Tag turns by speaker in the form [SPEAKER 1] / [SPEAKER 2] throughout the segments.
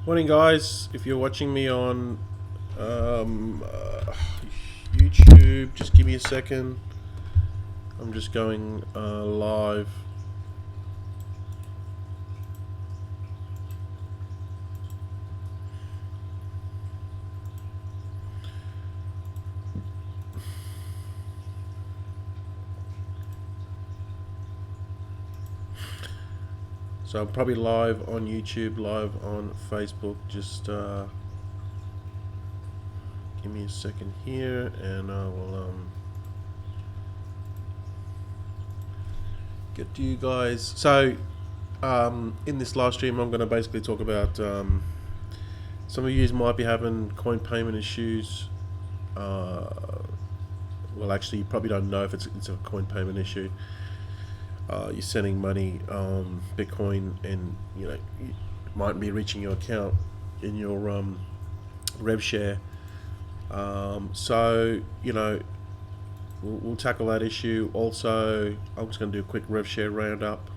[SPEAKER 1] Morning, guys. If you're watching me on um, uh, YouTube, just give me a second. I'm just going live. So I'm probably live on YouTube, live on Facebook. Just give me a second here, and I will get to you guys. So in this live stream, I'm going to basically talk about some of you might be having coin payment issues. Well, actually, you probably don't know if it's a coin payment issue. You're sending money, Bitcoin, and it might be reaching your account in your Rev Share. So we'll tackle that issue. Also, I'm just going to do a quick Rev Share roundup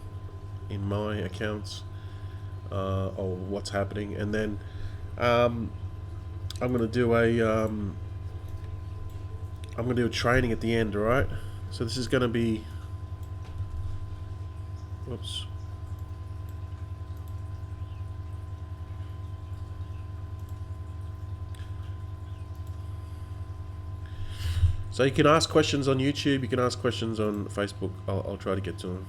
[SPEAKER 1] in my accounts, or what's happening, and then I'm going to do a training at the end. All right. So this is going to be. Whoops. So you can ask questions on YouTube. You can ask questions on Facebook. I'll try to get to them.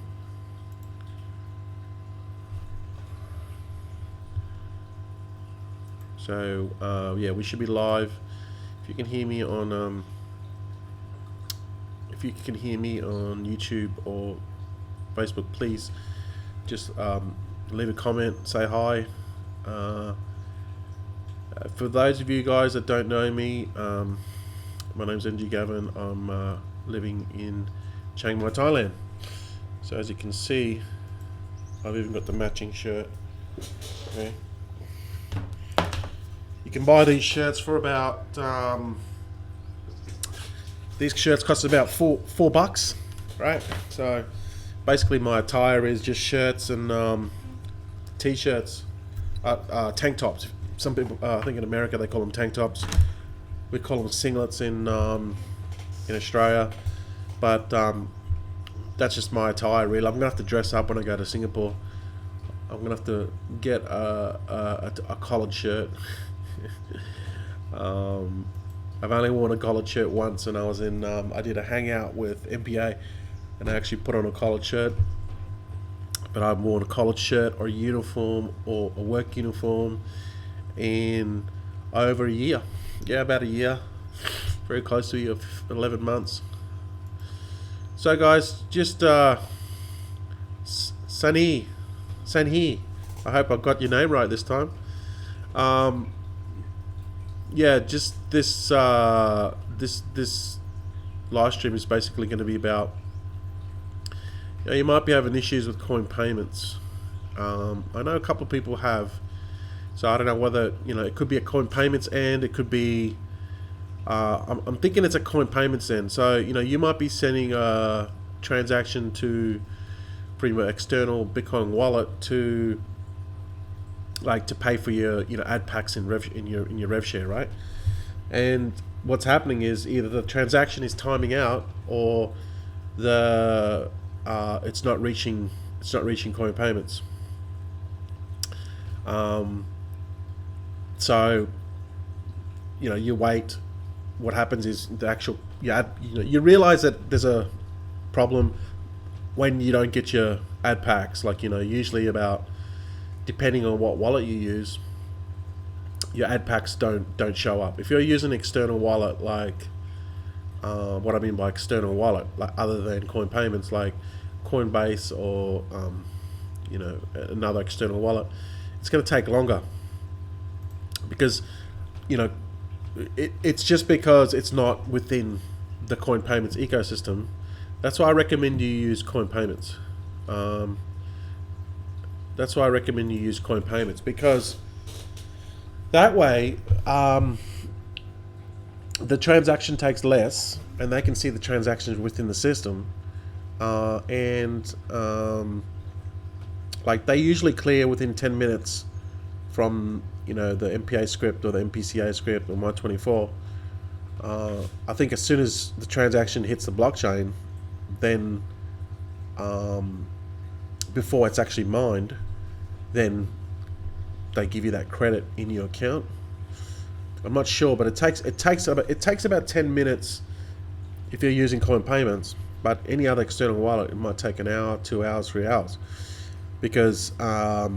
[SPEAKER 1] So yeah, we should be live. If you can hear me on YouTube or Facebook, please just leave a comment, say hi. For those of you guys that don't know me, my name's NG Gavin. I'm living in Chiang Mai, Thailand. So as you can see, I've even got the matching shirt. Okay. You can buy these shirts for about these shirts cost about four bucks, right? So basically my attire is just shirts and t-shirts, tank tops. Some people, I think in America they call them tank tops. We call them singlets in Australia, but that's just my attire. Really, I'm gonna have to dress up when I go to Singapore. I'm gonna have to get a collared shirt. I've only worn a collared shirt once, and I was in. I did a hangout with MPA, and I actually put on a collared shirt. But I've worn a collared shirt or a uniform or a work uniform in over a year. Yeah, about a year. Very close to a year, 11 months. So, guys, just Sunny, I hope I got your name right this time. Yeah, just this live stream is basically going to be about. You might be having issues with coin payments. I know a couple of people have, so I don't know whether it could be a coin payments end. It could be. I'm thinking it's a coin payments end. So you might be sending a transaction to pretty much external Bitcoin wallet to pay for your ad packs in your Rev Share, right? And what's happening is either the transaction is timing out or the it's not reaching coin payments. So you wait. What happens is the actual you realize that there's a problem when you don't get your ad packs. Usually about, depending on what wallet you use, your ad packs don't show up. If you're using an external wallet, what I mean by external wallet, other than coin payments, like Coinbase or another external wallet, it's going to take longer because it's just because it's not within the coin payments ecosystem. That's why I recommend you use coin payments. That's why I recommend you use coin payments, because that way the transaction takes less and they can see the transactions within the system, and they usually clear within 10 minutes from the MPA script or the MPCA script or My24. I think as soon as the transaction hits the blockchain, then before it's actually mined, then they give you that credit in your account. I'm not sure, but it takes about 10 minutes if you're using Coinpayments. But any other external wallet, it might take an hour, 2 hours, 3 hours, because they're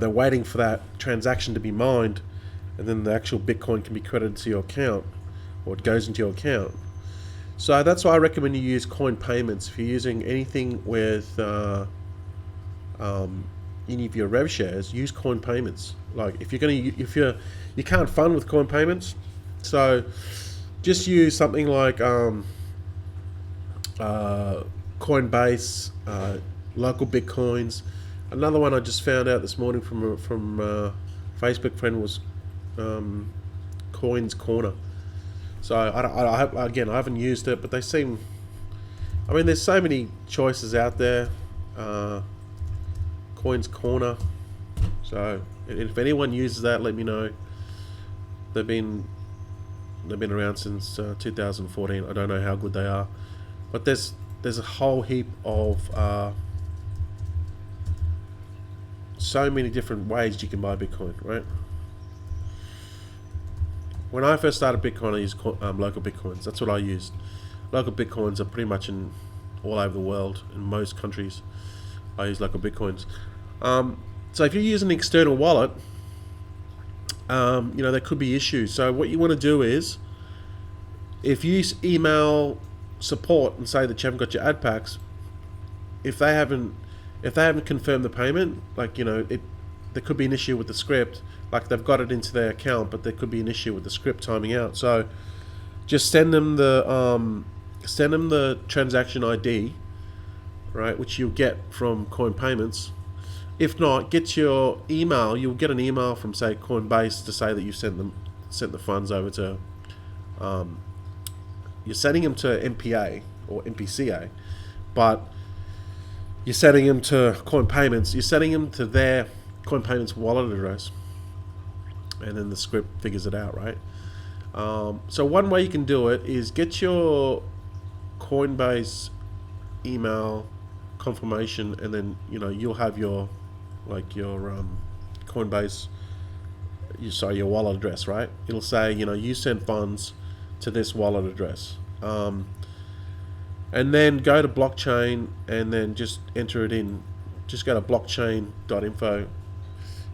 [SPEAKER 1] waiting for that transaction to be mined, and then the actual Bitcoin can be credited to your account, or it goes into your account. So that's why I recommend you use Coinpayments if you're using anything with any of your Rev Shares. Use Coinpayments. Like if you can't fund with Coinpayments, so just use something like Coinbase, local Bitcoins. Another one I just found out this morning from a Facebook friend was Coins Corner. So I haven't used it, but they seem. I mean, there's so many choices out there. Coins Corner. So if anyone uses that, let me know. They've been around since 2014. I don't know how good they are, but there's a whole heap of so many different ways you can buy Bitcoin, right? When I first started Bitcoin, I used local Bitcoins. That's what I used. Local Bitcoins are pretty much in all over the world, in most countries. I use local Bitcoins. So if you're using an external wallet, there could be issues. So what you want to do is, if you email support and say that you haven't got your ad packs, if they haven't confirmed the payment, there could be an issue with the script. Like they've got it into their account, but there could be an issue with the script timing out. So just send them the transaction ID, right, which you'll get from Coinpayments. If not, get your email. You'll get an email from, say, Coinbase to say that you sent the funds over to. You're sending them to MPA or MPCA, but you're sending them to Coinpayments. You're sending them to their Coinpayments wallet address, and then the script figures it out, right? So one way you can do it is get your Coinbase email confirmation, and then you'll have your Coinbase, your wallet address, right? It'll say you sent funds to this wallet address, and then go to blockchain and then just enter it in. Just go to blockchain.info,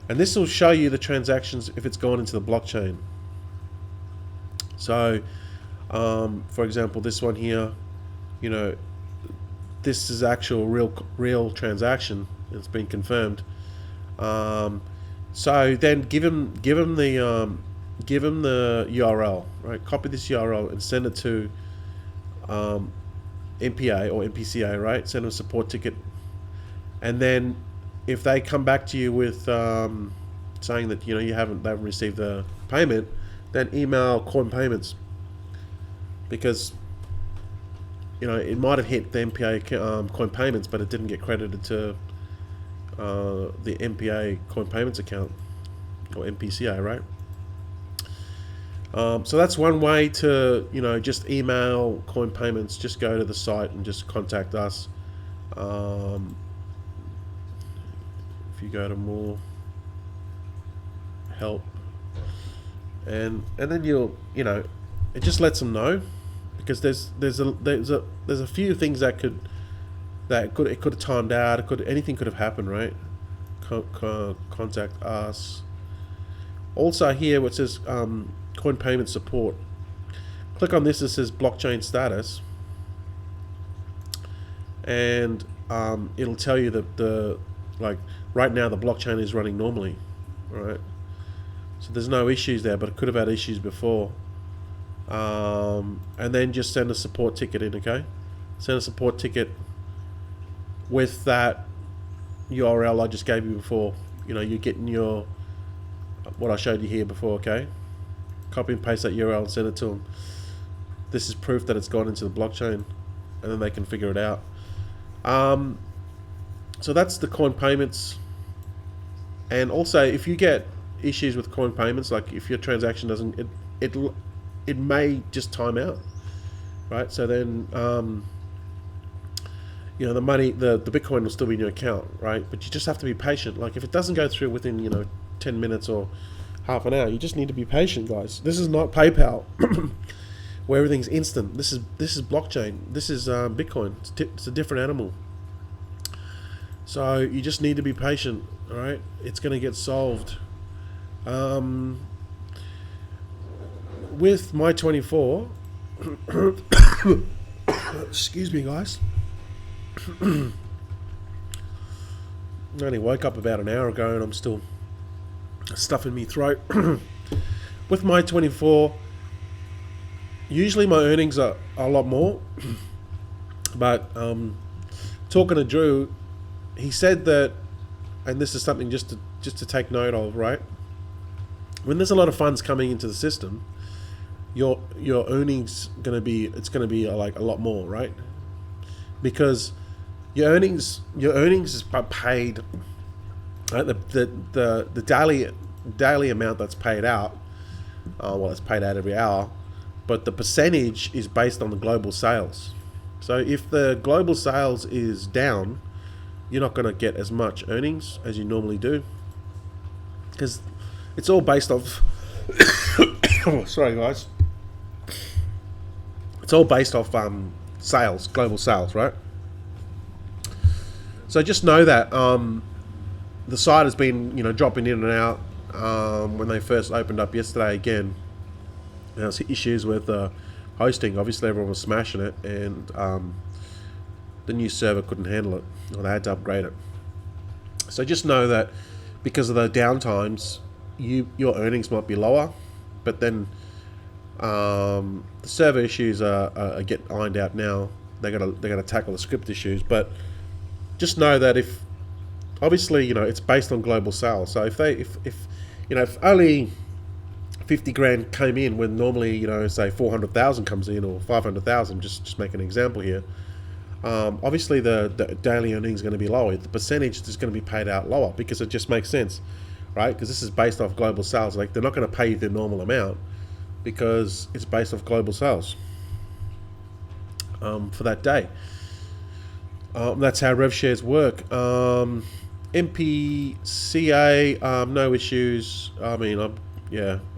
[SPEAKER 1] and this will show you the transactions if it's gone into the blockchain. So for example, this one here, this is actual real transaction. It's been confirmed. So then give him the URL, right? Copy this URL and send it to MPA or MPCA, right? Send them a support ticket, and then if they come back to you with saying that they haven't received the payment, then email Coinpayments, because it might have hit the MPA Coinpayments, but it didn't get credited to the MPA Coinpayments account or MPCA, right? So that's one way to just email Coinpayments. Just go to the site and just contact us. If you go to more help, and then it just lets them know, because there's a few things that could have timed out. Anything could have happened, right? Contact us. Also here, where it says Coinpayment support, click on this. It says blockchain status, and it'll tell you that right now the blockchain is running normally, right? So there's no issues there, but it could have had issues before. And then just send a support ticket in, okay? Send a support ticket with that URL I just gave you before. You're getting what I showed you here before, okay? Copy and paste that URL and send it to them. This is proof that it's gone into the blockchain, and then they can figure it out. So that's the Coinpayments And also, if you get issues with Coinpayments, like if your transaction doesn't, it it may just time out, right? So then, the money, the Bitcoin will still be in your account, right? But you just have to be patient. Like if it doesn't go through within 10 minutes or half an hour, you just need to be patient, guys. This is not PayPal, where everything's instant. This is blockchain. This is Bitcoin. It's a different animal. So you just need to be patient. All right, it's going to get solved. With my 24. Excuse me, guys. I only woke up about an hour ago and I'm still stuffing me throat. With my 24, usually my earnings are a lot more. But talking to Drew, he said that, and this is something just to take note of, right? When there's a lot of funds coming into the system, your earnings gonna be like a lot more, right? Because your earnings is paid, right? The daily amount that's paid out, it's paid out every hour, but the percentage is based on the global sales. So if the global sales is down, you're not going to get as much earnings as you normally do, because it's all based off oh, sorry guys, it's all based off sales, global sales, right? So just know that the site has been dropping in and out. When they first opened up yesterday, again, there was issues with hosting. Obviously everyone was smashing it, and the new server couldn't handle it, or they had to upgrade it. So just know that because of the downtimes, your earnings might be lower, but then the server issues are getting ironed out now. They're gonna tackle the script issues, but just know that if obviously it's based on global sales. So if only 50 grand came in when normally say 400,000 comes in, or 500,000, just make an example here. Obviously the daily earnings is going to be lower. The percentage is going to be paid out lower, because it just makes sense, right? Because this is based off global sales. Like they're not going to pay you the normal amount because it's based off global sales for that day. That's how Rev Shares work. MPCA, no issues. I mean, I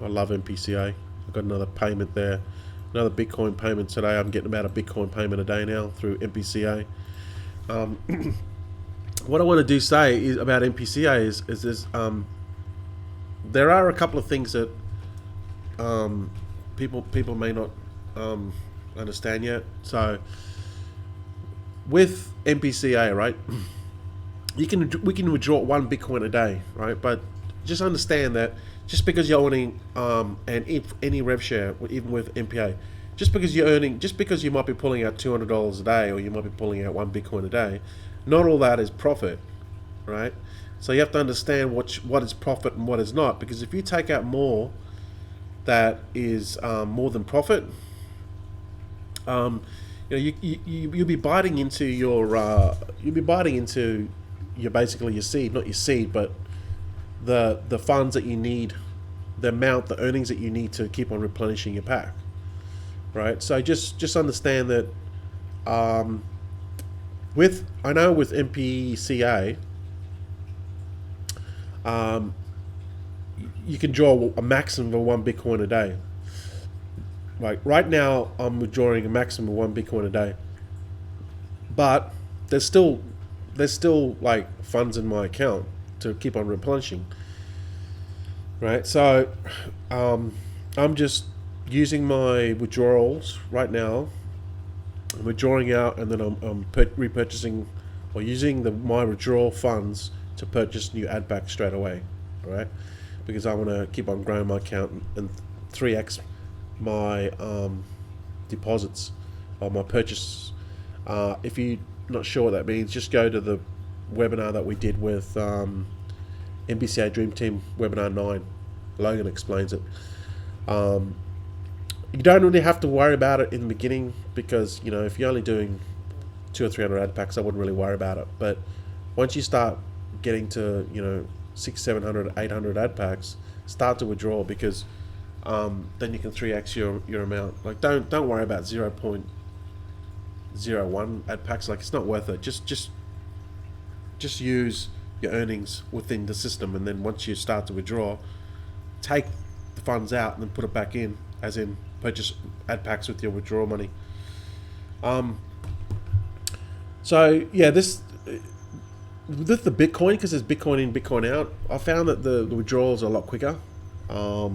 [SPEAKER 1] love MPCA. I've got another payment there. Another Bitcoin payment today. I'm getting about a Bitcoin payment a day now through MPCA. What I want to say is about MPCA is this. There are a couple of things that people may not understand yet. So with MPCA, right, we can withdraw 1 Bitcoin a day, right? But just understand that just because you're owning any Rev Share, even with MPA, just because you might be pulling out $200 a day, or you might be pulling out 1 Bitcoin a day, not all that is profit, right? So you have to understand what is profit and what is not, because if you take out more that is more than profit, you'll be biting into your basically your seed, not your seed, but the funds that you need, the earnings that you need to keep on replenishing your pack, right? So just understand that with MPCA, you can draw a maximum of 1 Bitcoin a day. Like right now, I'm withdrawing a maximum of 1 Bitcoin a day, but there's still like funds in my account to keep on replenishing, right? So I'm just using my withdrawals right now. I'm withdrawing out, and then I'm repurchasing, or using my withdrawal funds to purchase new ad back straight away, all right? Because I want to keep on growing my account and 3x my deposits, or my purchase. If you're not sure what that means, just go to the webinar that we did with MBCA Dream Team, webinar 9. Logan explains it. You don't really have to worry about it in the beginning, because if you're only doing 200 or 300 ad packs, I wouldn't really worry about it. But once you start getting to 600, 700, 800 ad packs, start to withdraw, because then you can 3x your amount. Like, don't worry about 0.01 ad packs. Like, it's not worth it. Just use your earnings within the system, and then once you start to withdraw, take the funds out and then put it back in, as in purchase ad packs with your withdrawal money. So yeah, this with the Bitcoin, because there's Bitcoin in, Bitcoin out, I found that the withdrawals are a lot quicker. I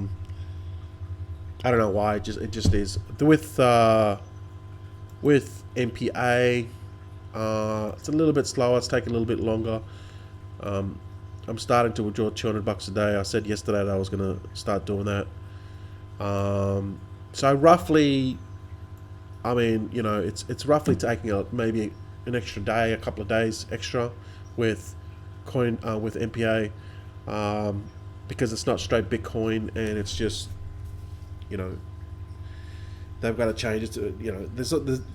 [SPEAKER 1] don't know why, it just is. With MPA, it's a little bit slower. It's taking a little bit longer. I'm starting to withdraw $200 a day. I said yesterday that I was going to start doing that. So roughly, I mean, you know, it's roughly taking maybe an extra day, a couple of days extra with with MPA, because it's not straight Bitcoin, and it's just, you know, they've got to change it to, you know,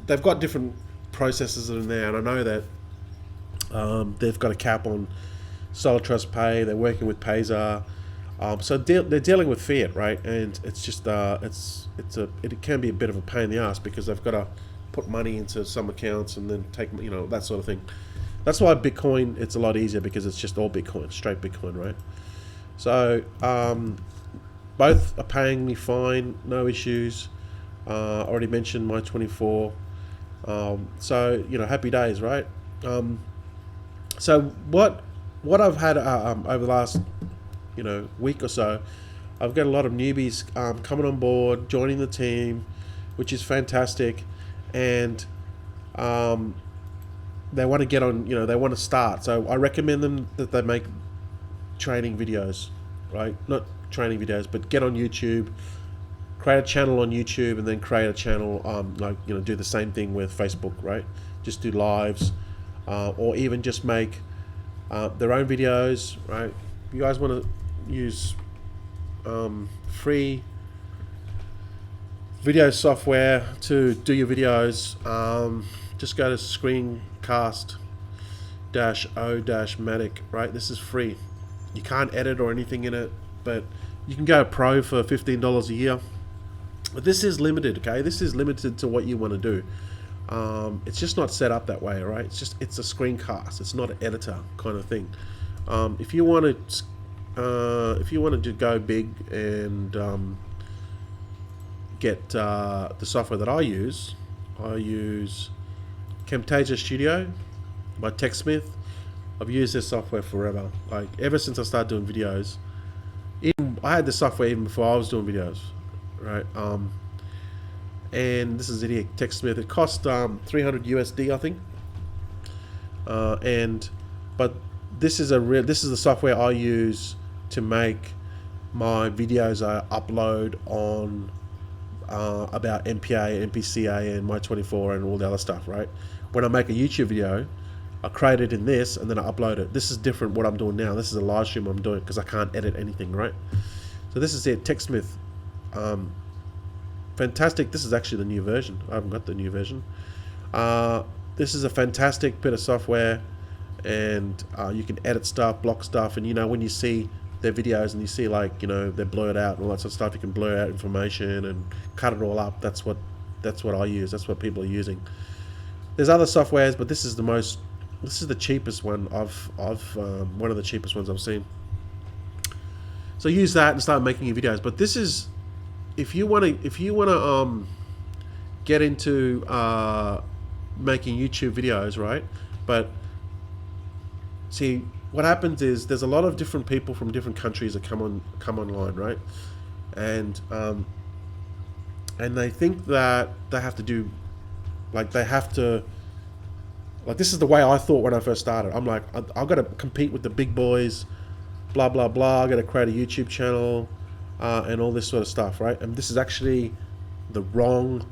[SPEAKER 1] they've got different processes in there, and I know that they've got a cap on Solid Trust Pay. They're working with Payzar, so they're dealing with fiat, right? And it's just it can be a bit of a pain in the ass, because they've got to put money into some accounts and then take, you know, that sort of thing. That's why Bitcoin, it's a lot easier, because it's just all Bitcoin, straight Bitcoin, right? So both are paying me fine, no issues. Already mentioned my 24. So, you know, happy days, right? So what I've had over the last, you know, week or so, I've got a lot of newbies coming on board, joining the team, which is fantastic, and they want to get on, you know, they want to start. So I recommend them that they make training videos, right? Not training videos, but get on YouTube, create a channel on YouTube, and then create a channel, like, you know, do the same thing with Facebook, right? Just do lives, or even just make their own videos, right? If you guys want to use free video software to do your videos, just go to Screencast-O-Matic, right? This is free. You can't edit or anything in it, but you can go pro for $15 a year. But this is limited, okay? This is limited to what you want to do. It's just not set up that way, right? It's a screencast. It's not an editor kind of thing. If you wanted to go big and get the software that I use Camtasia Studio by TechSmith. I've used this software forever. Like, ever since I started doing videos. Even I had the software even before I was doing videos, right? And this is it here, TechSmith. It cost 300 USD, I think. But this is the software I use to make my videos I upload on about MPA, MPCA, and My24 and all the other stuff, right? When I make a YouTube video, I create it in this and then I upload it. This is different what I'm doing now. This is a live stream I'm doing because I can't edit anything, right? So this is it, TechSmith. Fantastic. This is actually the new version. I haven't got the new version. This is a fantastic bit of software, and you can edit stuff, block stuff, and, you know, when you see their videos and you see, like, you know, they're blurred out and all that sort of stuff, you can blur out information and cut it all up. That's what I use. That's what people are using. There's other softwares, but this is the cheapest one. One of the cheapest ones I've seen. So use that and start making your videos. But this is, if you want to get into making YouTube videos, right? But see, what happens is there's a lot of different people from different countries that come online, right? And they think that they have to do, like, this is the way I thought when I first started. I'm like, I've got to compete with the big boys, blah blah blah. I got to create a YouTube channel and all this sort of stuff, right? And this is actually the wrong.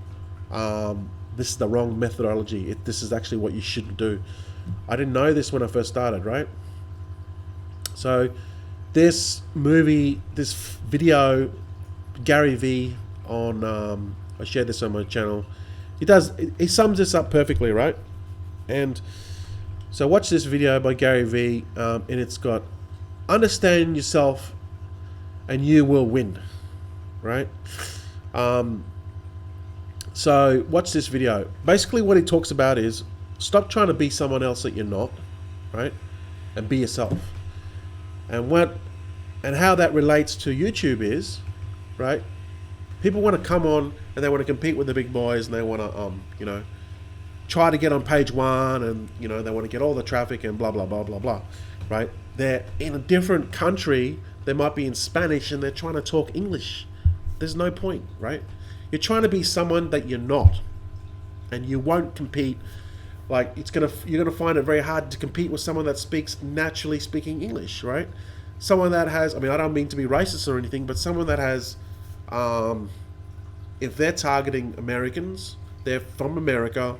[SPEAKER 1] This is the wrong methodology. This is actually what you shouldn't do. I didn't know this when I first started, right? So this video, Gary V on, I shared this on my channel. He sums this up perfectly, right? And so watch this video by Gary V, and it's got understand yourself and you will win, right? So watch this video. Basically what he talks about is stop trying to be someone else that you're not, right? And be yourself. And how that relates to YouTube is, right? People want to come on and they want to compete with the big boys and they want to, try to get on page one and, they want to get all the traffic and blah, blah, blah, blah, blah, right? They're in a different country. They might be in Spanish and they're trying to talk English. There's no point, right? You're trying to be someone that you're not, and you won't compete. Like you're gonna find it very hard to compete with someone that speaks naturally speaking English, right? Someone that has, I don't mean to be racist or anything, but someone that has, if they're targeting Americans, they're from America,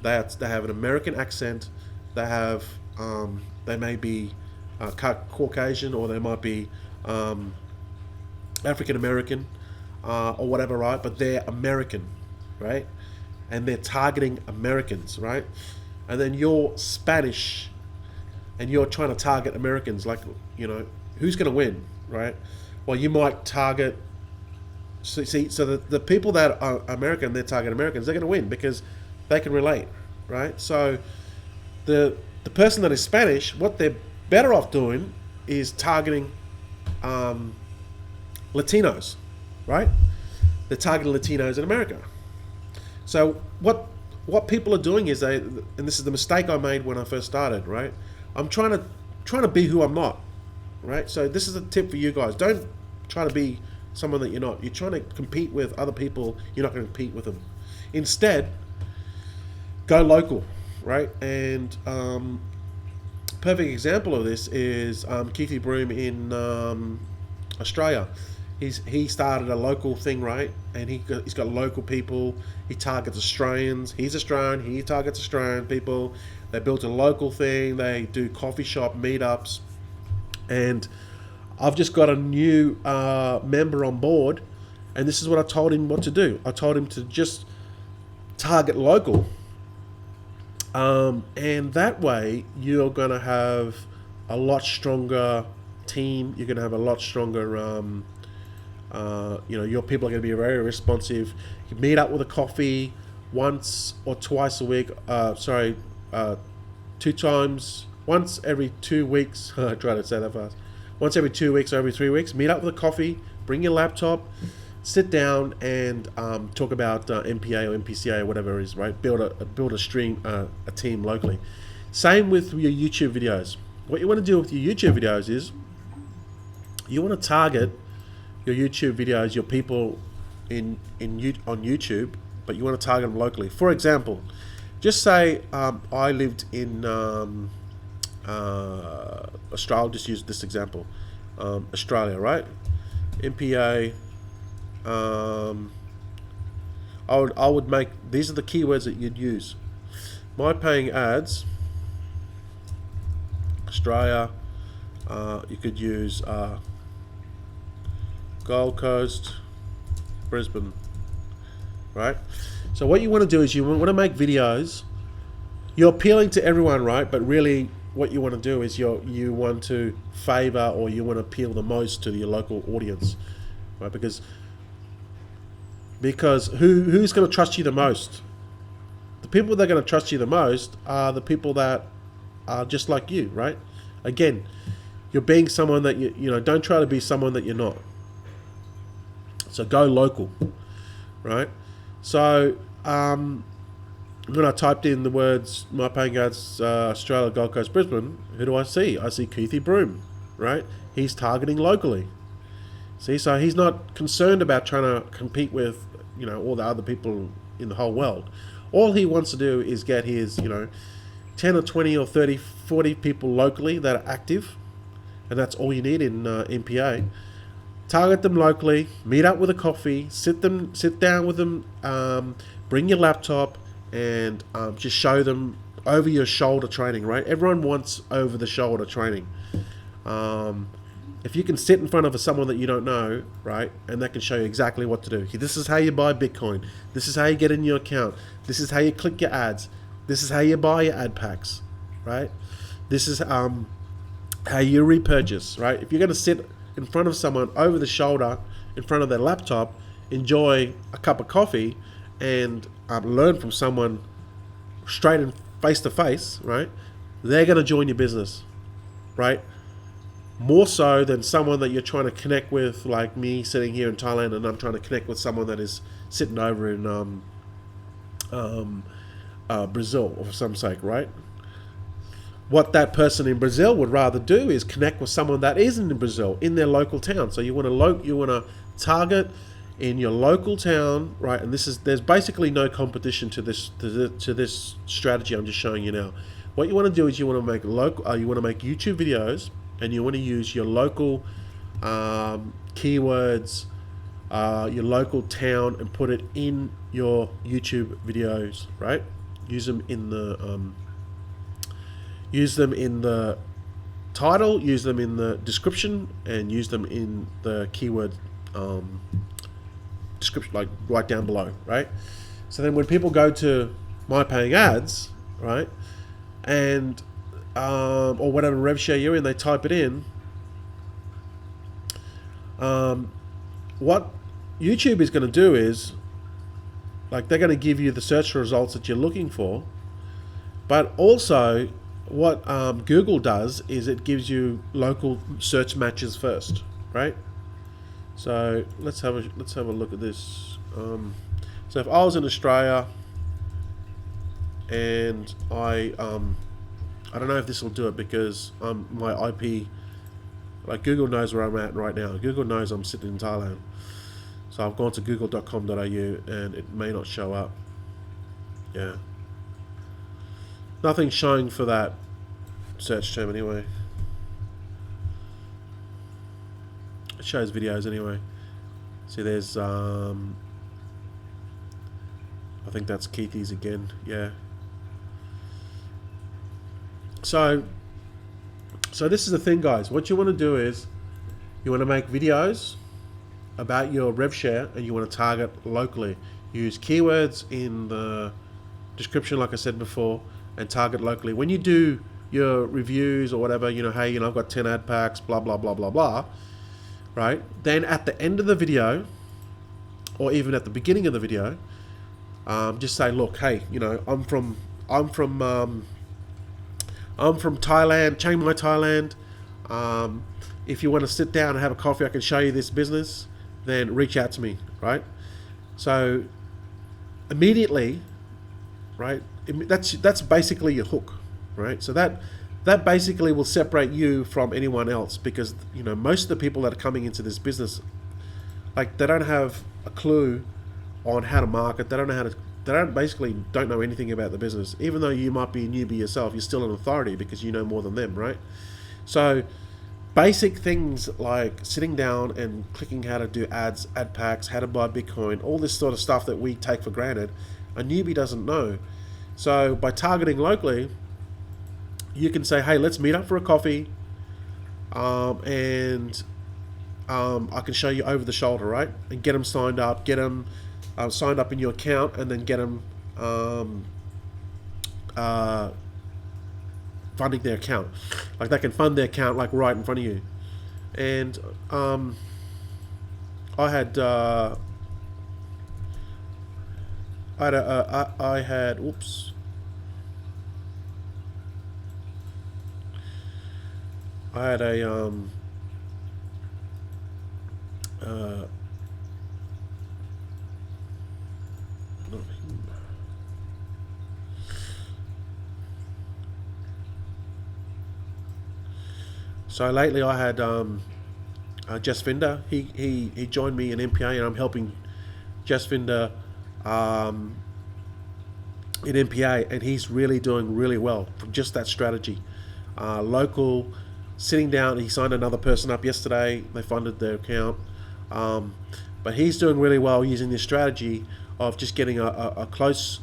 [SPEAKER 1] they have an American accent, they have, they may be Caucasian, or they might be African American, or whatever, right? But they're American, right? And they're targeting Americans, right? And then you're Spanish and you're trying to target Americans, like, who's going to win, right? Well, you might target, so the people that are American, they're targeting Americans, they're going to win because they can relate, right? So the person that is Spanish, what they're better off doing is targeting Latinos, right? They're targeting Latinos in America. So what people are doing is and this is the mistake I made when I first started, right? I'm trying to be who I'm not, right? So this is a tip for you guys. Don't try to be someone that you're not. You're trying to compete with other people. You're not going to compete with them. Instead, go local, right? And perfect example of this is Keithy Broom in Australia. He started a local thing, right? And he's got local people. He targets Australians. He's Australian. He targets Australian people. They built a local thing. They do coffee shop meetups. And I've just got a new member on board. And this is what I told him what to do. I told him to just target local. And that way you're going to have a lot stronger team. You're going to have a lot stronger... your people are going to be very responsive. You meet up with a coffee once or twice a week. Once every 2 weeks. I try to say that fast. Once every 2 weeks or every 3 weeks, meet up with a coffee. Bring your laptop, sit down, and talk about MPA or MPCA or whatever it is. Right? Build a stream, a team locally. Same with your YouTube videos. What you want to do with your YouTube videos is you want to target your YouTube videos, your people on YouTube, but you want to target them locally. For example, just say I lived in Australia. I'll just use this example. Australia, right? MPA. I would make, these are the keywords that you'd use. My paying ads, Australia. You could use Gold Coast, Brisbane, right? So what you want to do is you want to make videos. You're appealing to everyone, right? But really what you want to do is you want to favor, or you want to appeal the most to your local audience, right? Because who's going to trust you the most? The people that are going to trust you the most are the people that are just like you, right? Again, you're being someone that you don't try to be someone that you're not. So go local, right? So when I typed in the words My Paying Ads Australia, Gold Coast, Brisbane, who do I see? I see Keithy Broom, right? He's targeting locally. See, so he's not concerned about trying to compete with all the other people in the whole world. All he wants to do is get his 10 or 20 or 30, 40 people locally that are active, and that's all you need in MPA. Target them locally, meet up with a coffee, sit down with them, bring your laptop, and just show them over your shoulder training, right? Everyone wants over the shoulder training. If you can sit in front of someone that you don't know, right, and they can show you exactly what to do. This is how you buy Bitcoin. This is how you get in your account. This is how you click your ads. This is how you buy your ad packs, right? This is how you repurchase, right? If you're going to sit in front of someone over the shoulder, in front of their laptop, enjoy a cup of coffee, and learn from someone straight and face to face, right? They're going to join your business, right? More so than someone that you're trying to connect with, like me sitting here in Thailand, and I'm trying to connect with someone that is sitting over in Brazil, for some sake, right? What that person in Brazil would rather do is connect with someone that isn't in Brazil, in their local town. So you want to target in your local town, right? And there's basically no competition to this strategy I'm just showing you now. What you want to do is you want to make YouTube videos, and you want to use your local keywords, your local town, and put it in your YouTube videos, right? Use them in the title, use them in the description, and use them in the keyword description, like right down below, right? So then when people go to My Paying Ads, right, and or whatever rev share you're in, they type it in. What YouTube is going to do is, like, they're going to give you the search results that you're looking for, but also what Google does is it gives you local search matches first, right? So let's have a look at this. So if I was in Australia and I don't know if this will do it because my IP, like, Google knows where I'm at right now. Google knows I'm sitting in Thailand. So I've gone to google.com.au and it may not show up. Yeah. Nothing's showing for that search term anyway. It shows videos anyway. See, there's I think that's Keithy's again. Yeah. So this is the thing, guys. What you want to do is you want to make videos about your rev share, and you want to target locally. Use keywords in the description, like I said before, and target locally. When you do your reviews or whatever, hey, I've got 10 ad packs, blah, blah, blah, blah, blah, right? Then at the end of the video, or even at the beginning of the video, just say, look, hey, I'm from Thailand, Chiang Mai, Thailand. If you want to sit down and have a coffee, I can show you this business. Then reach out to me, right? So immediately, right? That's basically your hook, right? So that basically will separate you from anyone else, because most of the people that are coming into this business, like, they don't have a clue on how to market. They don't know anything about the business. Even though you might be a newbie yourself, you're still an authority because you know more than them, right? So basic things like sitting down and clicking how to do ads, ad packs, how to buy Bitcoin, all this sort of stuff that we take for granted, a newbie doesn't know. So by targeting locally, you can say, hey, let's meet up for a coffee, and I can show you over the shoulder, right? And get them signed up, signed up in your account, and then get them funding their account. Like, they can fund their account, like, right in front of you. And I had So lately I had Jess Finder. He joined me in MPA, and I'm helping Jess Finder in MPA, and he's really doing really well from just that strategy. Local, sitting down. He signed another person up yesterday. They funded their account, but he's doing really well using this strategy of just getting a close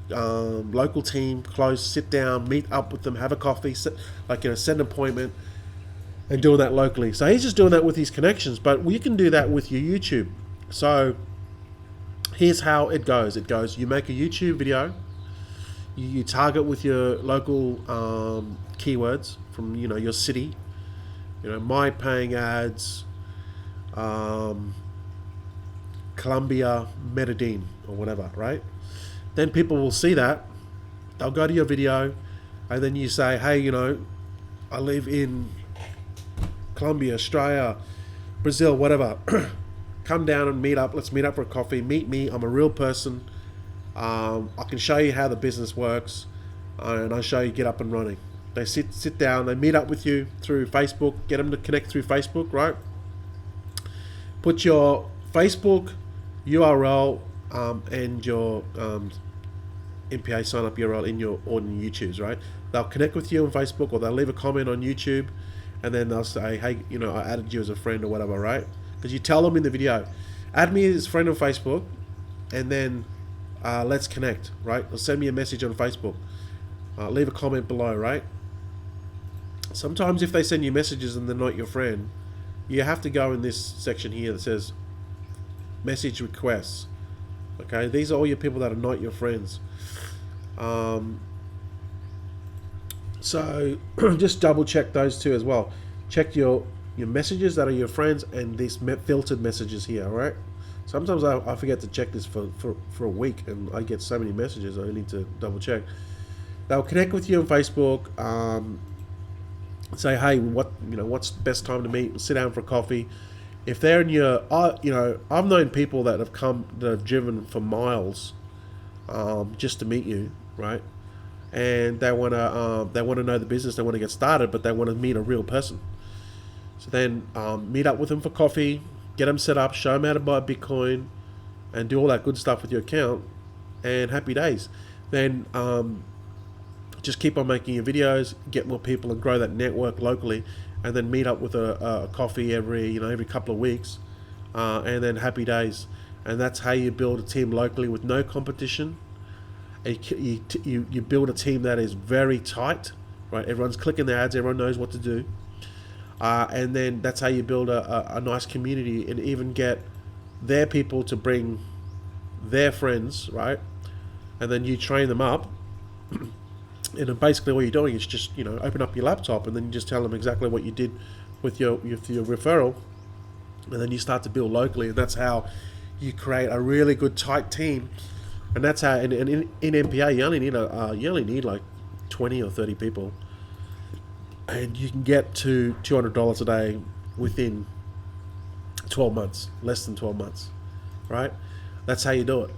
[SPEAKER 1] local team, sit down, meet up with them, have a coffee, set an appointment, and doing that locally. So he's just doing that with his connections, but you can do that with your YouTube. So here's how it goes. You make a YouTube video, you target with your local keywords from your city. My paying ads, um, Colombia, Medellin, or whatever, right? Then people will see that. They'll go to your video, and then you say, hey, I live in Colombia, Australia, Brazil, whatever. Come down and meet up. Let's meet up for a coffee. Meet me. I'm a real person. I can show you how the business works, and I show you get up and running. They sit down. They meet up with you through Facebook. Get them to connect through Facebook, right? Put your Facebook URL and your MPA sign up URL in your YouTube's, right? They'll connect with you on Facebook, or they'll leave a comment on YouTube, and then they'll say, hey, I added you as a friend or whatever, right? Because you tell them in the video, add me as a friend on Facebook, and then let's connect, right? Or send me a message on Facebook. Leave a comment below, right? Sometimes if they send you messages and they're not your friend, you have to go in this section here that says message requests. Okay, these are all your people that are not your friends. So just double check those two as well. Check your messages that are your friends and these filtered messages here, all right? Sometimes I forget to check this for a week, and I get so many messages I need to double check. They'll connect with you on Facebook, say, hey, what's the best time to meet? Sit down for coffee. If they're in your, I've known people that have driven for miles, just to meet you, right? And they want to know the business, they want to get started, but they want to meet a real person. So then meet up with them for coffee, get them set up, show them how to buy Bitcoin, and do all that good stuff with your account, and happy days. Then just keep on making your videos, get more people, and grow that network locally, and then meet up with a coffee every couple of weeks, and then happy days. And that's how you build a team locally with no competition. You build a team that is very tight, right? Everyone's clicking their ads, everyone knows what to do. And then that's how you build a nice community, and even get their people to bring their friends, right? And then you train them up. And then basically what you're doing is just, open up your laptop, and then you just tell them exactly what you did with your referral. And then you start to build locally, and that's how you create a really good tight team. And that's how, in MPA, you only need like 20 or 30 people. And you can get to $200 a day within 12 months, less than 12 months, right? That's how you do it.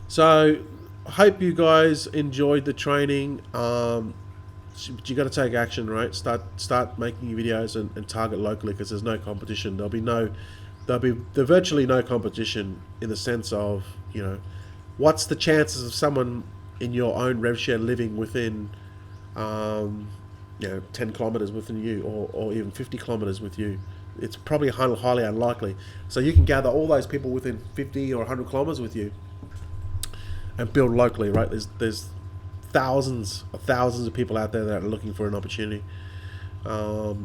[SPEAKER 1] So I hope you guys enjoyed the training. You got to take action, right? Start making videos and target locally, because there's no competition. There'll virtually no competition, in the sense of, what's the chances of someone in your own rev share living within 10 kilometers within you, or even 50 kilometers with you? It's probably highly unlikely. So you can gather all those people within 50 or 100 kilometers with you and build locally, right? There's thousands of people out there that are looking for an opportunity. So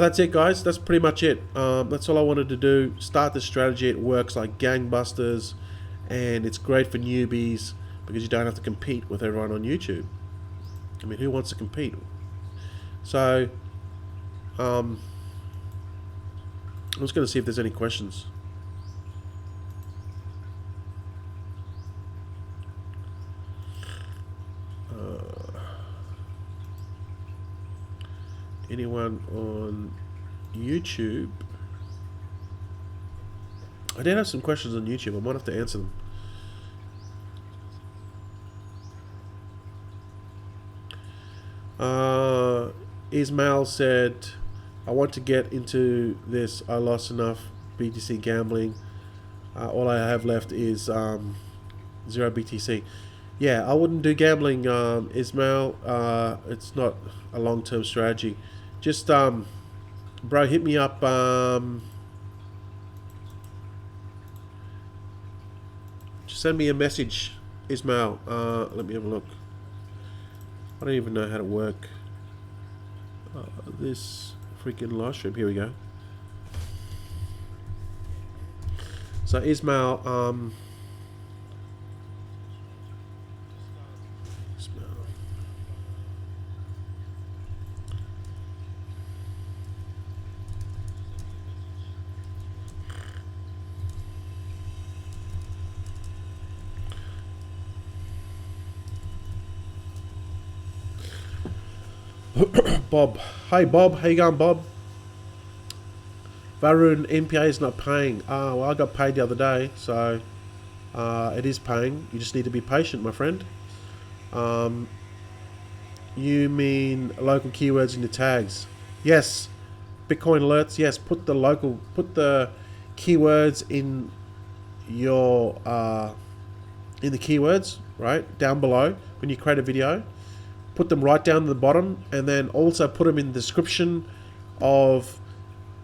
[SPEAKER 1] that's it, guys. That's pretty much it. That's all I wanted to do. Start the strategy. It works like gangbusters, and it's great for newbies because you don't have to compete with everyone on YouTube. I mean, who wants to compete? So I'm just going to see if there's any questions. Anyone on YouTube? I did have some questions on YouTube. I might have to answer them. Ismail said, I want to get into this. I lost enough BTC gambling. All I have left is 0 BTC. Yeah, I wouldn't do gambling, Ismail. It's not a long-term strategy. Just, bro, hit me up. Just send me a message, Ismail. Let me have a look. I don't even know how to work this freaking live stream. Here we go. So Ismail, Bob. Hey Bob, how you going, Bob? Varun, NPA is not paying. Well, I got paid the other day, so it is paying. You just need to be patient, my friend. You mean local keywords in your tags? Yes. Bitcoin alerts. Yes. Put the keywords in your in the keywords right down below when you create a video. Put them right down to the bottom, and then also put them in the description of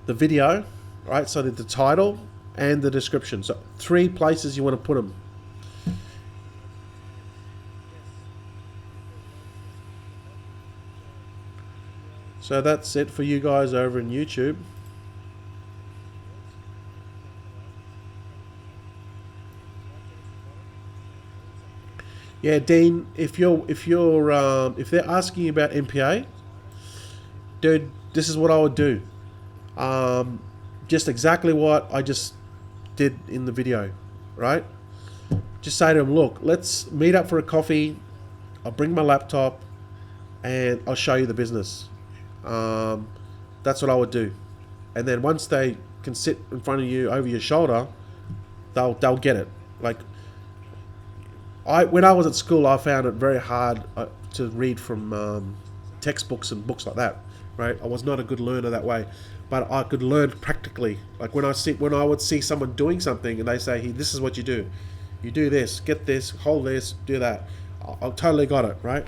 [SPEAKER 1] the video, right? So that the title and the description. So 3 places you want to put them. So that's it for you guys over in YouTube. Yeah, Dean, if they're asking you about MPA, dude, this is what I would do. Just exactly what I just did in the video, right? Just say to them, look, let's meet up for a coffee. I'll bring my laptop and I'll show you the business. That's what I would do. And then once they can sit in front of you over your shoulder, they'll get it. Like when I was at school, I found it very hard to read from textbooks and books like that. Right, I was not a good learner that way, but I could learn practically. Like when I would see someone doing something and they say, "Hey, this is what you do. You do this, get this, hold this, do that." I totally got it, right?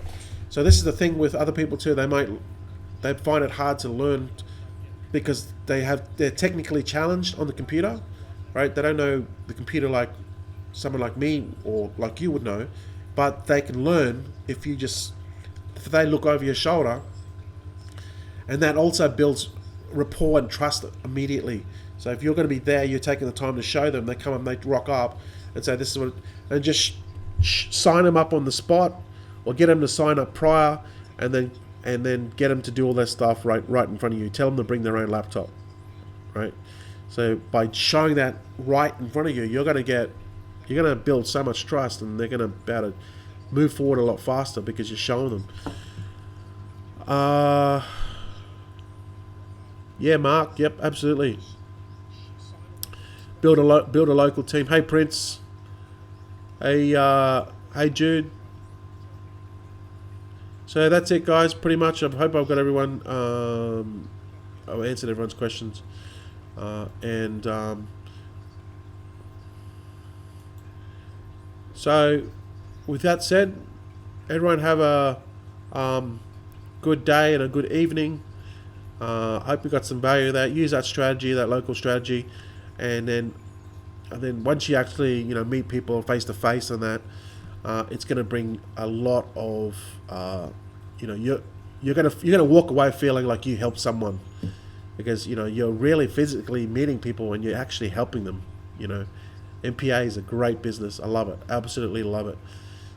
[SPEAKER 1] So this is the thing with other people too. They find it hard to learn because they're technically challenged on the computer, right? They don't know the computer like someone like me or like you would know, but they can learn if they look over your shoulder, and that also builds rapport and trust immediately. So if you're going to be there, you're taking the time to show them, they come and they rock up and say this is what, and just sign them up on the spot, or get them to sign up prior, and then get them to do all their stuff right in front of you. Tell them to bring their own laptop, right? So by showing that right in front of you, you're going to build so much trust, and they're going to be able to move forward a lot faster because you're showing them. Yeah, Mark. Yep, absolutely. Build a local team. Hey, Prince. Hey, Jude. So that's it, guys. Pretty much. I hope I've got everyone. I've answered everyone's questions, so with that said, everyone have a good day and a good evening. I hope you got some value of that. Use that strategy, that local strategy, and then once you actually meet people face to face on that, it's going to bring a lot of you're gonna walk away feeling like you helped someone, because you're really physically meeting people and you're actually helping them. MPA is a great business. I love it, absolutely love it.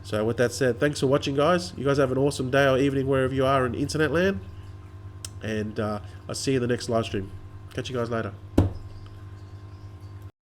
[SPEAKER 1] So with that said, thanks for watching, guys. You guys have an awesome day or evening wherever you are in internet land. And I'll see you in the next live stream. Catch you guys later.